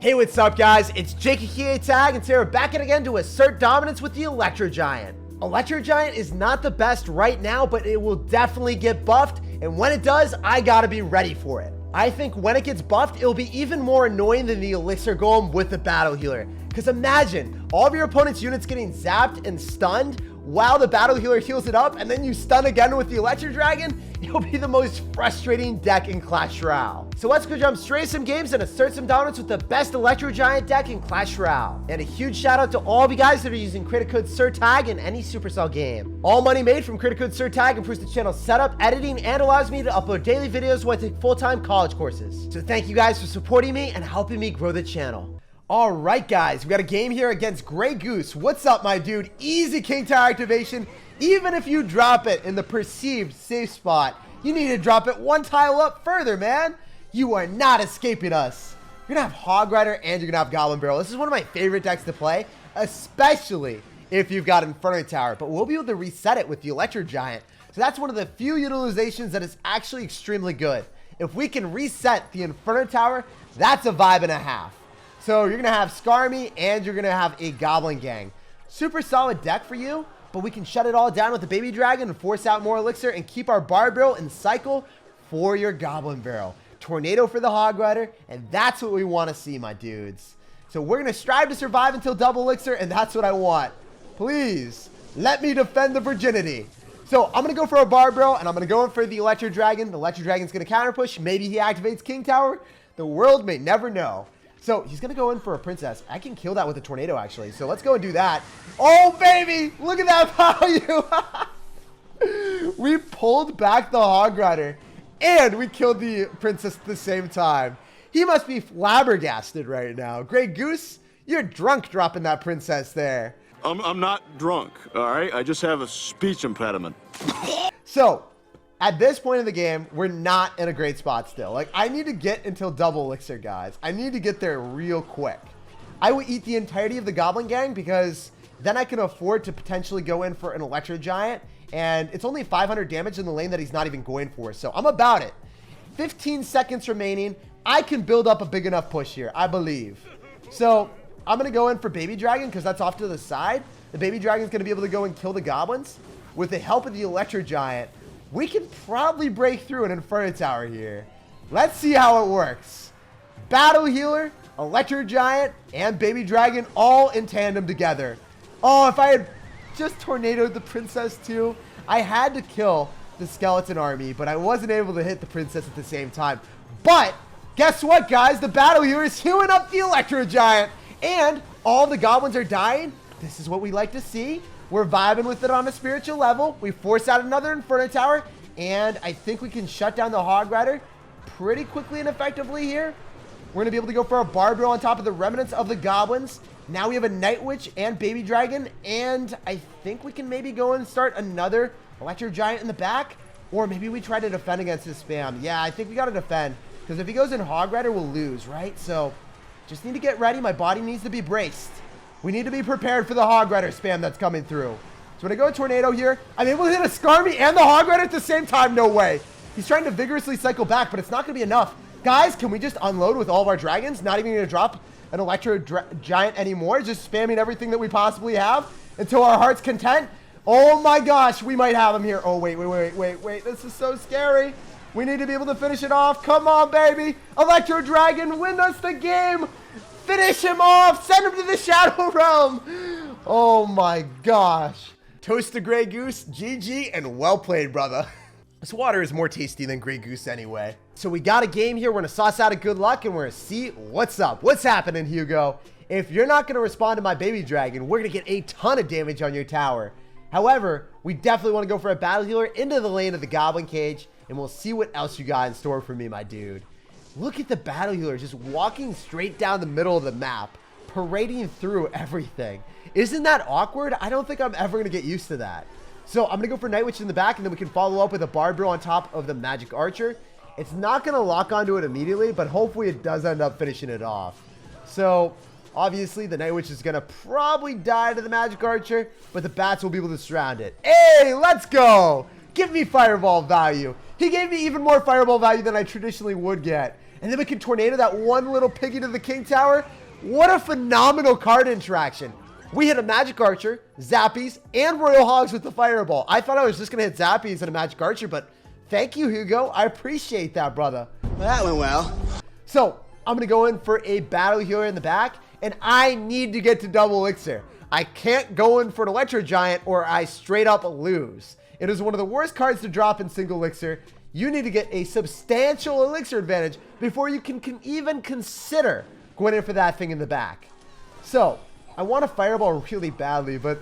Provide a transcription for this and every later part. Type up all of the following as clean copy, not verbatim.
Hey, what's up guys? It's SirTagCR and today we're back in again to assert dominance with the Electro Giant. Electro Giant is not the best right now, but it will definitely get buffed, and when it does, I gotta be ready for it. I think when it gets buffed, it'll be even more annoying than the Elixir Golem with the Battle Healer. Because imagine all of your opponent's units getting zapped and stunned while the Battle Healer heals it up, and then you stun again with the Electro Dragon. It'll be the most frustrating deck in Clash Royale. So let's go jump straight some games and assert some dominance with the best Electro Giant deck in Clash Royale. And a huge shout out to all of you guys that are using credit code SirTag in any Supercell game. All money made from credit code SirTag improves the channel's setup, editing, and allows me to upload daily videos while I take full-time college courses. So thank you guys for supporting me and helping me grow the channel. All right, guys, we got a game here against Grey Goose. What's up, my dude? Easy King Tower activation. Even if you drop it in the perceived safe spot, you need to drop it one tile up further, man. You are not escaping us. You're gonna have Hog Rider and you're gonna have Goblin Barrel. This is one of my favorite decks to play, especially if you've got Inferno Tower, but we'll be able to reset it with the Electro Giant. So that's one of the few utilizations that is actually extremely good. If we can reset the Inferno Tower, that's a vibe and a half. So you're going to have Skarmy and you're going to have a Goblin Gang. Super solid deck for you, but we can shut it all down with the Baby Dragon and force out more Elixir and keep our Bar Barrel in cycle for your Goblin Barrel. Tornado for the Hog Rider, and that's what we want to see, my dudes. So we're going to strive to survive until double Elixir, and that's what I want. Please, let me defend the virginity. So I'm going to go for a Bar Barrel, and I'm going to go in for the Electro Dragon. The Electro Dragon's going to counter push. Maybe he activates King Tower. The world may never know. So he's going to go in for a Princess. I can kill that with a Tornado, actually. So let's go and do that. Oh, baby! Look at that value! We pulled back the Hog Rider, and we killed the Princess at the same time. He must be flabbergasted right now. Grey Goose, you're drunk dropping that Princess there. I'm not drunk, all right? I just have a speech impediment. So, at this point in the game, we're not in a great spot still. Like, I need to get until double Elixir, guys. I need to get there real quick. I will eat the entirety of the Goblin Gang because then I can afford to potentially go in for an Electro Giant. And it's only 500 damage in the lane that he's not even going for. So, I'm about it. 15 seconds remaining. I can build up a big enough push here, I believe. So, I'm going to go in for Baby Dragon because that's off to the side. The Baby Dragon's going to be able to go and kill the Goblins. With the help of the Electro Giant, we can probably break through an Inferno Tower here. Let's see how it works. Battle Healer, Electro Giant, and Baby Dragon all in tandem together. Oh, if I had just tornadoed the Princess too. I had to kill the Skeleton Army, but I wasn't able to hit the Princess at the same time. But guess what, guys? The Battle Healer is healing up the Electro Giant, and all the Goblins are dying. This is what we like to see. We're vibing with it on a spiritual level. We force out another Inferno Tower, and I think we can shut down the Hog Rider pretty quickly and effectively here. We're going to be able to go for a Bar Barrel on top of the remnants of the Goblins. Now we have a Night Witch and Baby Dragon, and I think we can maybe go and start another Electro Giant in the back, or maybe we try to defend against his spam. Yeah, I think we got to defend, because if he goes in Hog Rider, we'll lose, right? So just need to get ready. My body needs to be braced. We need to be prepared for the Hog Rider spam that's coming through. So when I go a Tornado here, I'm able to hit a Skarmy and the Hog Rider at the same time. No way. He's trying to vigorously cycle back, but it's not going to be enough. Guys, can we just unload with all of our dragons? Not even going to drop an Electro Giant anymore. Just spamming everything that we possibly have until our heart's content. Oh my gosh, we might have him here. Oh, wait. This is so scary. We need to be able to finish it off. Come on, baby. Electro Dragon, win us the game. Finish him off. Send him to the Shadow Realm. Oh my gosh. Toast to Grey Goose. GG and well played, brother. This water is more tasty than Grey Goose anyway. So we got a game here. We're going to sauce out a good luck and we're going to see what's up. What's happening, Hugo? If you're not going to respond to my Baby Dragon, we're going to get a ton of damage on your tower. However, we definitely want to go for a Battle Healer into the lane of the Goblin Cage, and we'll see what else you got in store for me, my dude. Look at the Battle Healer just walking straight down the middle of the map, parading through everything. Isn't that awkward? I don't think I'm ever going to get used to that. So I'm going to go for Night Witch in the back, and then we can follow up with a Bar Barrel on top of the Magic Archer. It's not going to lock onto it immediately, but hopefully it does end up finishing it off. So obviously the Night Witch is going to probably die to the Magic Archer, but the bats will be able to surround it. Hey, let's go! Give me Fireball value. He gave me even more Fireball value than I traditionally would get. And then we can tornado that one little piggy to the King Tower. What a phenomenal card interaction. We hit a Magic Archer, Zappies, and Royal Hogs with the Fireball. I thought I was just going to hit Zappies and a Magic Archer, but thank you, Hugo. I appreciate that, brother. Well, that went well. So I'm going to go in for a Battle Healer in the back, and I need to get to double elixir. I can't go in for an Electro Giant or I straight up lose. It is one of the worst cards to drop in single elixir. You need to get a substantial elixir advantage before you can even consider going in for that thing in the back. So I want a Fireball really badly, but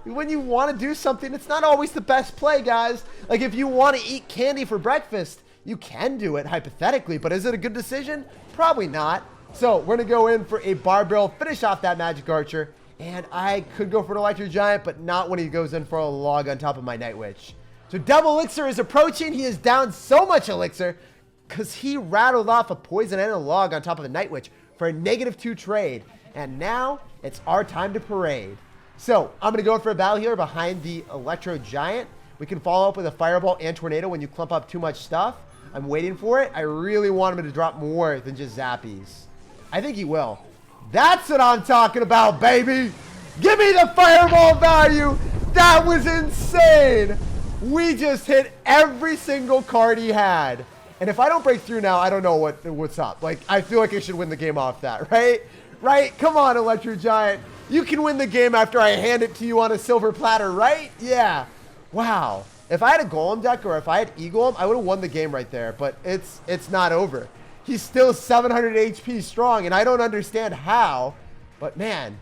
when you want to do something, it's not always the best play, guys. Like if you want to eat candy for breakfast, you can do it hypothetically, but is it a good decision? Probably not. So we're going to go in for a Barbell, finish off that Magic Archer, and I could go for an Electro Giant, but not when he goes in for a log on top of my Night Witch. So double elixir is approaching. He is down so much elixir because he rattled off a poison and a log on top of a Night Witch for a -2 trade. And now it's our time to parade. So I'm going to go for a Battle Healer behind the Electro Giant. We can follow up with a Fireball and Tornado when you clump up too much stuff. I'm waiting for it. I really want him to drop more than just Zappies. I think he will. That's what I'm talking about, baby. Give me the Fireball value. That was insane. We just hit every single card he had. And if I don't break through now, I don't know what's up. Like, I feel like I should win the game off that, right? Right? Come on, Electro Giant. You can win the game after I hand it to you on a silver platter, right? Yeah. Wow. If I had a Golem deck or if I had E-Golem, I would have won the game right there. But it's not over. He's still 700 HP strong, and I don't understand how. But, man,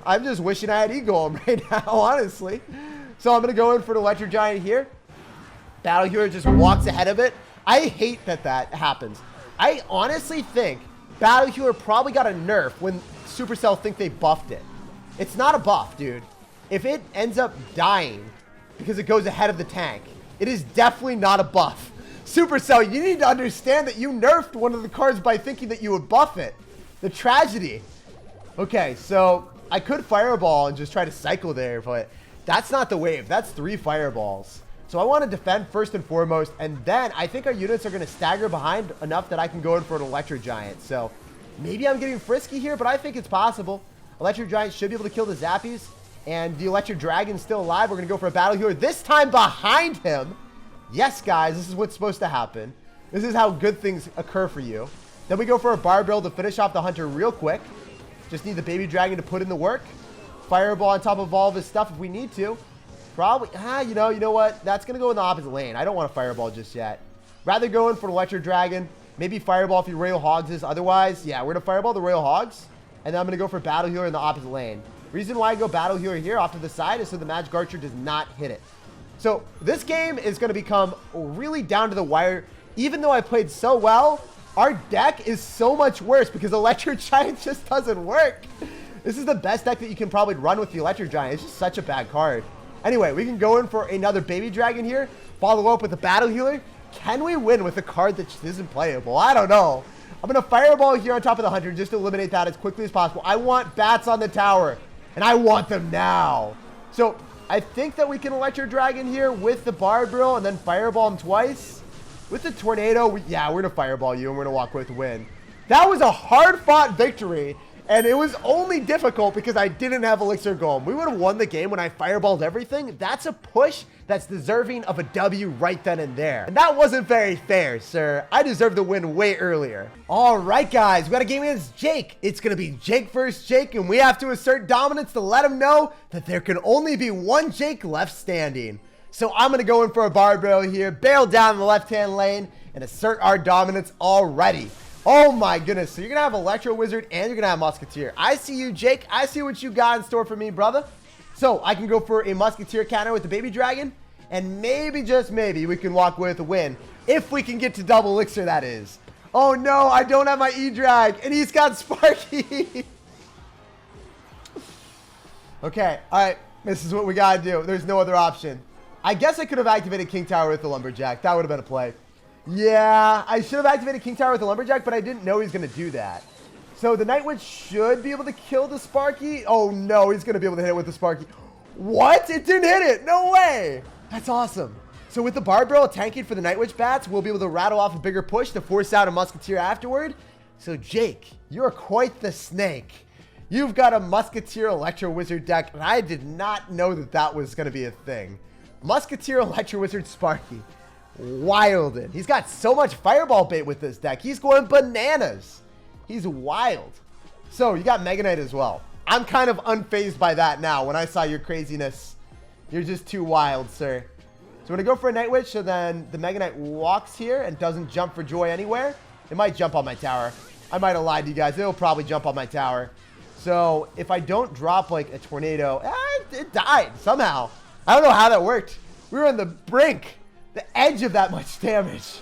I'm just wishing I had E-Golem right now, honestly. So I'm going to go in for the Electro Giant here. Battle Healer just walks ahead of it. I hate that happens. I honestly think Battle Healer probably got a nerf when Supercell think they buffed it. It's not a buff, dude. If it ends up dying because it goes ahead of the tank, it is definitely not a buff. Supercell, you need to understand that you nerfed one of the cards by thinking that you would buff it. The tragedy. Okay, so I could Fireball and just try to cycle there, but that's not the wave. That's 3 Fireballs. So I want to defend first and foremost, and then I think our units are going to stagger behind enough that I can go in for an Electro Giant. So maybe I'm getting frisky here, but I think it's possible. Electro Giant should be able to kill the Zappies, and the Electro Dragon's still alive. We're going to go for a Battle Healer, this time behind him. Yes, guys, this is what's supposed to happen. This is how good things occur for you. Then we go for a Barbell to finish off the Hunter real quick. Just need the Baby Dragon to put in the work. Fireball on top of all of his stuff if we need to. Probably, you know what? That's going to go in the opposite lane. I don't want a Fireball just yet. Rather go in for an Electro Dragon. Maybe Fireball if he Royal Hogs is. Otherwise, yeah, we're going to Fireball the Royal Hogs. And then I'm going to go for Battle Healer in the opposite lane. Reason why I go Battle Healer here off to the side is so the Magic Archer does not hit it. So this game is going to become really down to the wire. Even though I played so well, our deck is so much worse because Electro Giant just doesn't work. This is the best deck that you can probably run with the Electro Giant. It's just such a bad card. Anyway, we can go in for another Baby Dragon here. Follow up with a Battle Healer. Can we win with a card that just isn't playable? I don't know. I'm going to Fireball here on top of the Hunter just to eliminate that as quickly as possible. I want bats on the tower, and I want them now. So I think that we can Electro Dragon here with the Barbell and then Fireball him twice. With the Tornado, we're going to Fireball you and we're going to walk away with the win. That was a hard-fought victory, and it was only difficult because I didn't have Elixir Golem. We would have won the game when I Fireballed everything. That's a push that's deserving of a W right then and there. And that wasn't very fair, sir. I deserved the win way earlier. All right, guys. We got a game against Jake. It's going to be Jake versus Jake, and we have to assert dominance to let him know that there can only be one Jake left standing. So I'm going to go in for a Barbell here, bail down the left-hand lane, and assert our dominance already. Oh my goodness. So you're going to have Electro Wizard and you're going to have Musketeer. I see you, Jake. I see what you got in store for me, brother. So I can go for a Musketeer counter with the Baby Dragon. And maybe, just maybe, we can walk away with a win. If we can get to double elixir, that is. Oh no, I don't have my E-Drag. And he's got Sparky. Okay, alright. This is what we got to do. There's no other option. I guess I could have activated King Tower with the Lumberjack. That would have been a play. Yeah, I should have activated King Tower with the Lumberjack, but I didn't know he was going to do that. So the Night Witch should be able to kill the Sparky. Oh no, he's going to be able to hit it with the Sparky. What? It didn't hit it. No way. That's awesome. So with the Barb Barrel tanking for the Night Witch bats, we'll be able to rattle off a bigger push to force out a Musketeer afterward. So Jake, you're quite the snake. You've got a Musketeer Electro Wizard deck, and I did not know that that was going to be a thing. Musketeer Electro Wizard Sparky. Wildin'. He's got so much Fireball bait with this deck. He's going bananas. He's wild. So you got Mega Knight as well. I'm kind of unfazed by that now when I saw your craziness. You're just too wild, sir. So we're going to go for a Night Witch, so then the Mega Knight walks here and doesn't jump for joy anywhere. It might jump on my tower. I might have lied to you guys. It'll probably jump on my tower. So if I don't drop like a tornado, it died somehow. I don't know how that worked. We were on the brink, the edge of that much damage.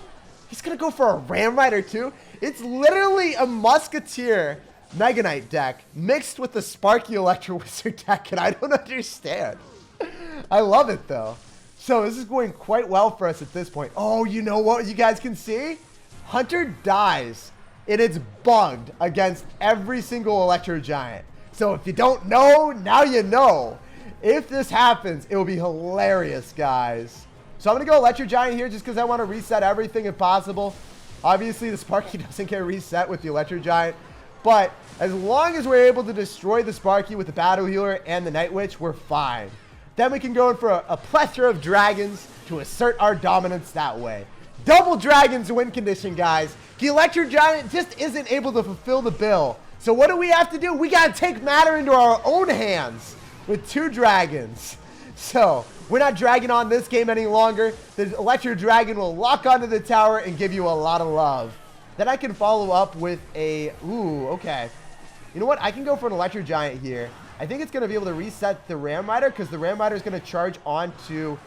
He's going to go for a Ram Rider too. It's literally a Musketeer Mega Knight deck mixed with the Sparky Electro Wizard deck, and I don't understand. I love it though. So this is going quite well for us at this point. Oh, you know what you guys can see? Hunter dies. And it's bugged against every single Electro Giant. So if you don't know, now you know. If this happens, it will be hilarious, guys. So I'm going to go Electro Giant here just because I want to reset everything if possible. Obviously, the Sparky doesn't get reset with the Electro Giant. But as long as we're able to destroy the Sparky with the Battle Healer and the Night Witch, we're fine. Then we can go in for a plethora of dragons to assert our dominance that way. Double dragons win condition, guys. The Electro Giant just isn't able to fulfill the bill. So what do we have to do? We got to take matter into our own hands with 2 dragons. So we're not dragging on this game any longer. The Electro Dragon will lock onto the tower and give you a lot of love. Then I can follow up with a... Ooh, okay. You know what? I can go for an Electro Giant here. I think it's going to be able to reset the Ram Rider because the Ram Rider is going to charge onto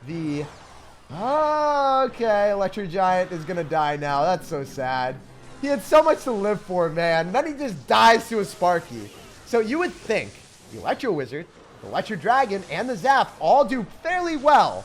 the... Oh, okay, Electro Giant is going to die now. That's so sad. He had so much to live for, man. Then he just dies to a Sparky. So you would think the Electro Wizard, the Electro Dragon, and the Zap all do fairly well.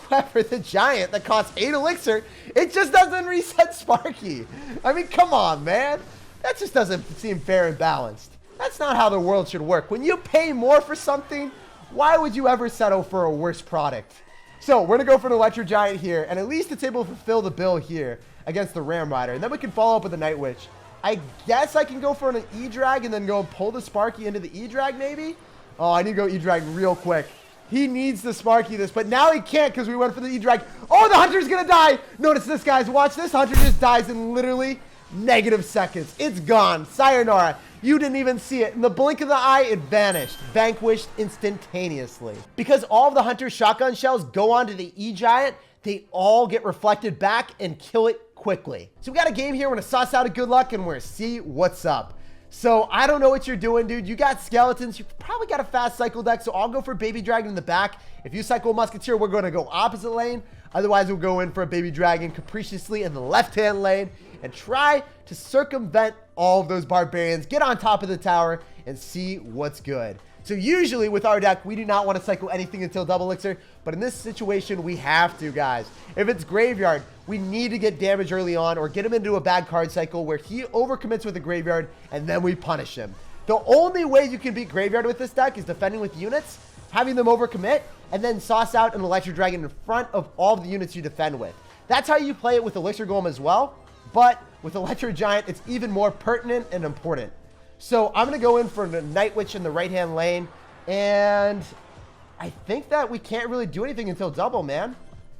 However, the Giant that costs 8 Elixir, it just doesn't reset Sparky. I mean, come on, man. That just doesn't seem fair and balanced. That's not how the world should work. When you pay more for something, why would you ever settle for a worse product? So we're going to go for an Electro Giant here, and at least it's able to fulfill the bill here against the Ram Rider. And then we can follow up with the Night Witch. I guess I can go for an E-Drag and then go and pull the Sparky into the E-Drag maybe? Oh, I need to go E-Drag real quick. He needs the Sparky this, but now he can't because we went for the E-Drag. Oh, the Hunter's going to die. Notice this, guys. Watch this. Hunter just dies in literally negative seconds. It's gone. Sayonara. You didn't even see it. In the blink of the eye, it vanished. Vanquished instantaneously. Because all of the Hunter's shotgun shells go onto the E-Giant, they all get reflected back and kill it quickly. So we got a game here. We're going to suss out a good luck and we're going to see what's up. So I don't know what you're doing, dude. You got skeletons. You probably got a fast cycle deck. So I'll go for Baby Dragon in the back. If you cycle Musketeer, we're going to go opposite lane. Otherwise, we'll go in for a Baby Dragon capriciously in the left-hand lane and try to circumvent all of those barbarians, get on top of the tower, and see what's good. So usually with our deck, we do not want to cycle anything until double elixir, but in this situation, we have to, guys. If it's graveyard, we need to get damage early on or get him into a bad card cycle where he overcommits with a graveyard, and then we punish him. The only way you can beat graveyard with this deck is defending with units, having them overcommit, and then sauce out an Electro Dragon in front of all of the units you defend with. That's how you play it with Elixir Golem as well, but with Electro Giant, it's even more pertinent and important. So I'm going to go in for the Night Witch in the right-hand lane, and I think that we can't really do anything until double, man.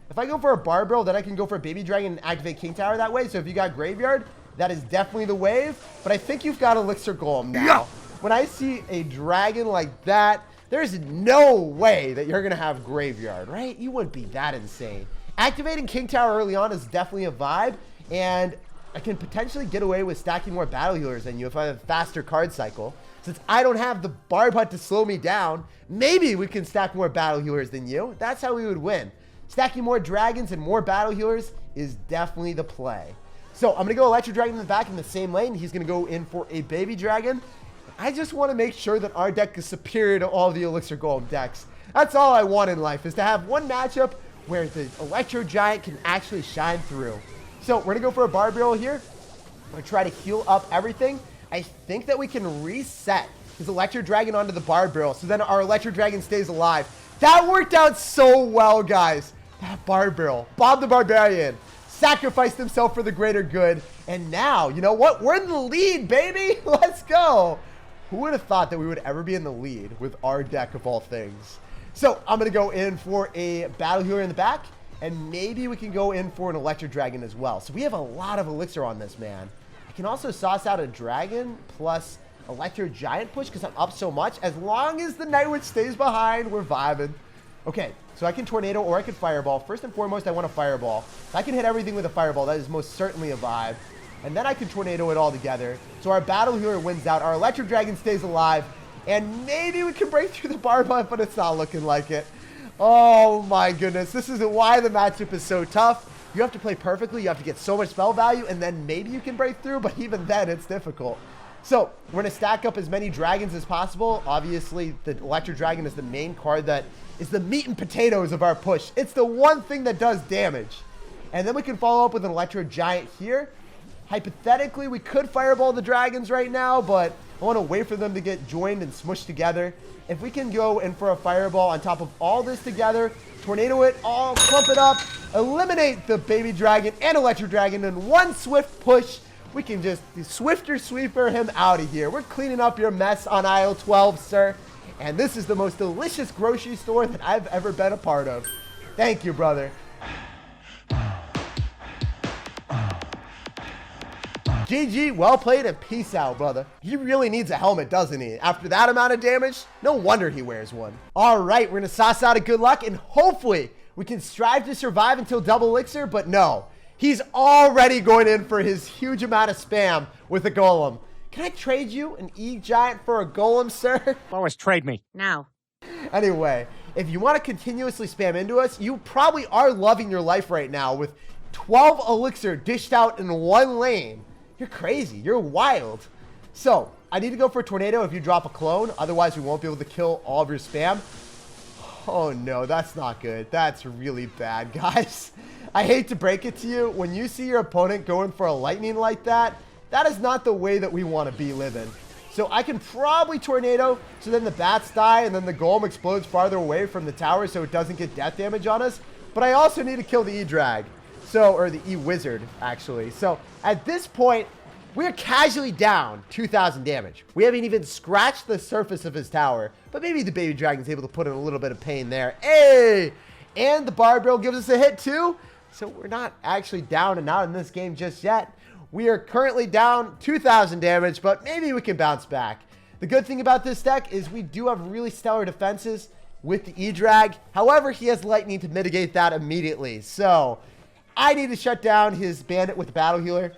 If I go for a Barb Barrel, then I can go for a Baby Dragon and activate King Tower that way. So if you got Graveyard, that is definitely the wave, but I think you've got Elixir Golem now. Yeah. When I see a dragon like that, there's no way that you're going to have Graveyard, right? You wouldn't be that insane. Activating King Tower early on is definitely a vibe, and I can potentially get away with stacking more Battle Healers than you if I have a faster card cycle. Since I don't have the Barb Hut to slow me down, maybe we can stack more Battle Healers than you. That's how we would win. Stacking more Dragons and more Battle Healers is definitely the play. So I'm going to go Electro Dragon in the back in the same lane. He's going to go in for a Baby Dragon. I just want to make sure that our deck is superior to all the Elixir Golem decks. That's all I want in life, is to have one matchup where the Electro Giant can actually shine through. So we're going to go for a Barb Barrel here. I'm going to try to heal up everything. I think that we can reset his Electro Dragon onto the Barb Barrel, so then our Electro Dragon stays alive. That worked out so well, guys. That Barb Barrel. Bob the Barbarian sacrificed himself for the greater good. And now, you know what? We're in the lead, baby. Let's go. Who would have thought that we would ever be in the lead with our deck of all things? So I'm going to go in for a Battle Healer in the back. And maybe we can go in for an Electro Dragon as well. So we have a lot of Elixir on this, man. I can also sauce out a Dragon plus Electro Giant push because I'm up so much. As long as the Night Witch stays behind, we're vibing. Okay, so I can Tornado or I can Fireball. First and foremost, I want a Fireball. If I can hit everything with a Fireball, that is most certainly a vibe. And then I can Tornado it all together. So our Battle Healer wins out. Our Electro Dragon stays alive. And maybe we can break through the Barb, but it's not looking like it. Oh my goodness. This is why the matchup is so tough. You have to play perfectly. You have to get so much spell value. And then maybe you can break through. But even then, it's difficult. So we're going to stack up as many dragons as possible. Obviously, the Electro Dragon is the main card that is the meat and potatoes of our push. It's the one thing that does damage. And then we can follow up with an Electro Giant here. Hypothetically, we could Fireball the dragons right now, but I want to wait for them to get joined and smushed together. If we can go in for a Fireball on top of all this together, Tornado it, all clump it up, eliminate the baby dragon and Electro Dragon in one swift push, we can just swifter sweeper him out of here. We're cleaning up your mess on aisle 12, sir. And this is the most delicious grocery store that I've ever been a part of. Thank you, brother. GG, well played, and peace out, brother. He really needs a helmet, doesn't he? After that amount of damage, no wonder he wears one. All right, we're going to sauce out a good luck, and hopefully we can strive to survive until double elixir, but no. He's already going in for his huge amount of spam with a golem. Can I trade you an E-Giant for a golem, sir? Always trade me. No. Anyway, if you want to continuously spam into us, you probably are loving your life right now with 12 elixir dished out in one lane. You're crazy. You're wild. So, I need to go for a Tornado if you drop a clone. Otherwise, we won't be able to kill all of your spam. Oh, no. That's not good. That's really bad, guys. I hate to break it to you. When you see your opponent going for a lightning like that, that is not the way that we want to be living. So, I can probably Tornado, so then the bats die, and then the golem explodes farther away from the tower so it doesn't get death damage on us. But I also need to kill the E-Drag. So, or the E-Wizard, actually. So, at this point, we're casually down 2,000 damage. We haven't even scratched the surface of his tower. But maybe the baby dragon's able to put in a little bit of pain there. Hey! And the Barb Barrel gives us a hit, too. So, we're not actually down and out in this game just yet. We are currently down 2,000 damage, but maybe we can bounce back. The good thing about this deck is we do have really stellar defenses with the E-Drag. However, he has lightning to mitigate that immediately. So, I need to shut down his bandit with the Battle Healer.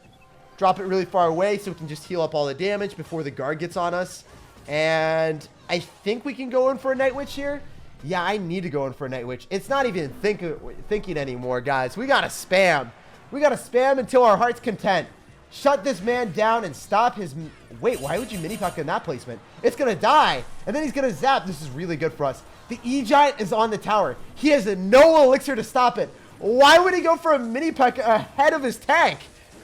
Drop it really far away so we can just heal up all the damage before the guard gets on us. And I think we can go in for a Night Witch here. Yeah, I need to go in for a Night Witch. It's not even thinking anymore, guys. We got to spam. We got to spam until our heart's content. Shut this man down and stop his... Wait, why would you mini-puck in that placement? It's going to die. And then he's going to zap. This is really good for us. The E-Giant is on the tower. He has no elixir to stop it. Why would he go for a mini-puck ahead of his tank?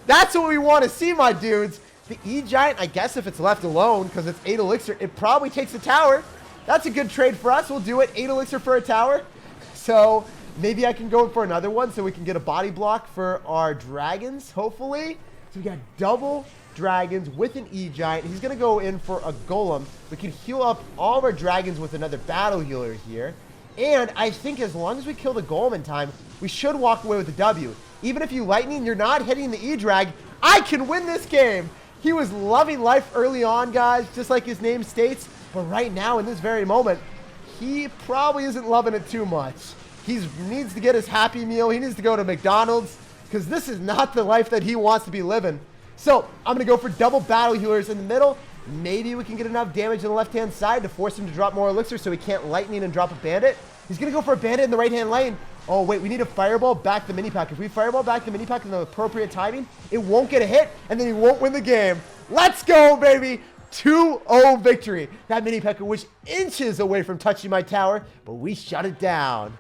That's what we want to see, my dudes. The E-Giant, I guess if it's left alone, because it's 8 elixir, it probably takes a tower. That's a good trade for us. We'll do it. 8 elixir for a tower. So maybe I can go in for another one so we can get a body block for our dragons, hopefully. So we got double dragons with an E-Giant. He's going to go in for a golem. We can heal up all of our dragons with another battle healer here. And I think as long as we kill the golem in time, we should walk away with a W. Even if you lightning, you're not hitting the E-Drag. I can win this game. He was loving life early on, guys, just like his name states. But right now, in this very moment, he probably isn't loving it too much. He needs to get his Happy Meal. He needs to go to McDonald's because this is not the life that he wants to be living. So I'm going to go for double battle healers in the middle. Maybe we can get enough damage on the left-hand side to force him to drop more elixir so he can't lightning and drop a bandit. He's going to go for a bandit in the right-hand lane. Oh, wait, we need to fireball back the mini-pack. If we fireball back the mini-pack in the appropriate timing, it won't get a hit, and then he won't win the game. Let's go, baby! 2-0 victory. That mini-pack was inches away from touching my tower, but we shut it down.